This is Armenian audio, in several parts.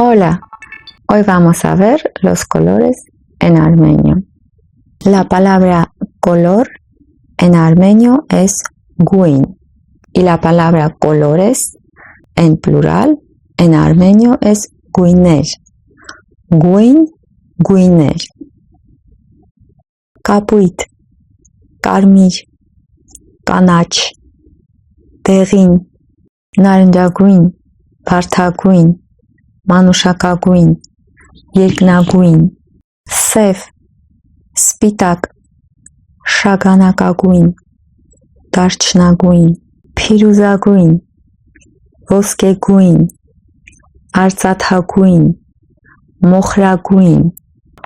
Hola, hoy vamos a ver los colores en armenio. La palabra color en armenio es guin y la palabra colores en plural en armenio es guiner. Guin, guiner. Կապույտ, կարմիր, կանաչ, դեղին, նարնջագույն, վարդագույն, մանուշակագույն, երկնագույն, սև, սպիտակ, շագանակագույն, դարչնագույն, փիրուզագույն, ոսկեգույն, արծաթագույն, մոխրագույն.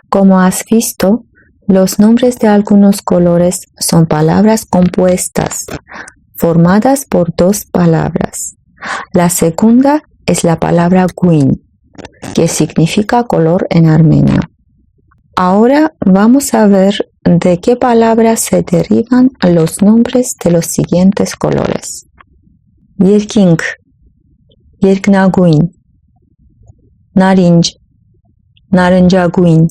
Como has visto, los nombres de algunos colores son palabras compuestas, formadas por dos palabras. La segunda es la palabra guin, que significa color en armenio. Ahora vamos a ver de qué palabras se derivan los nombres de los siguientes colores. Երկինք, երկնագույն, նարինջ, նարնջագույն,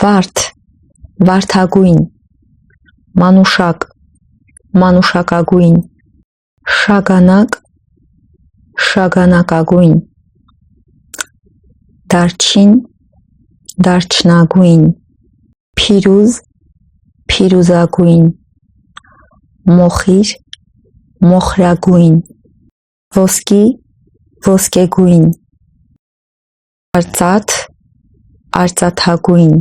վարդ, վարդագույն, մանուշակ, մանուշակագույն, շագանակ, շագանակագույն, դարչին, դարչնագույն, փիրուզ, փիրուզագույն, մոխիր, մոխրագույն, ոսկի, ոսկեգույն, արծաթ, արծաթագույն.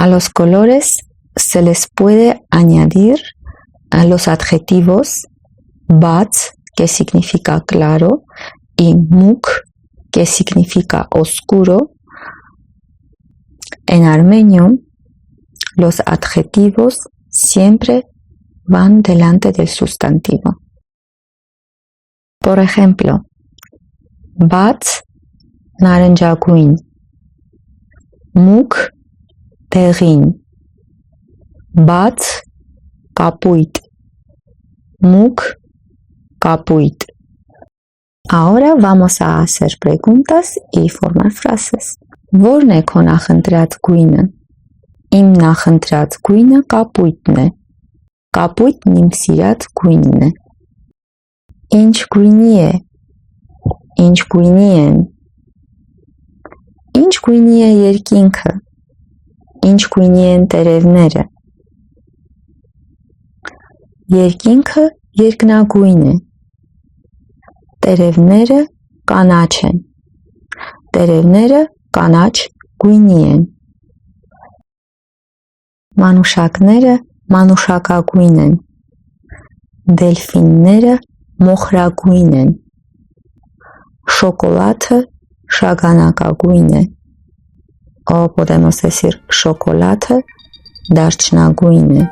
A los colores se les puede añadir a los adjetivos bats, que significa claro, y muk, que significa oscuro. En armenio, los adjetivos siempre van delante del sustantivo. Por ejemplo, bats, naranjagüín, muk, դեղին, բաց, կապույտ, մուկ, կապույտ. Ahora vamos a hacer preguntas y formar frases. Որն է քո նախընտրած գույնը? Իմ նախընտրած գույնը կապույտն է. Կապույտն իմ սիրած գույնն է. Ինչ գույնի է? Ինչ գույնի են? Ինչ գույնի է երկինքը? Ինչ գույնի են տերևները? Երկինքը երկնագույն է. Տերևները կանաչ են. Տերևները կանաչ գույնի են. Մանուշակները մանուշակագույն են. Դելֆինները մոխրագույն են. Շոկոլադը շագանակագույն է. O podemos decir chocolate, դարչնագույն է.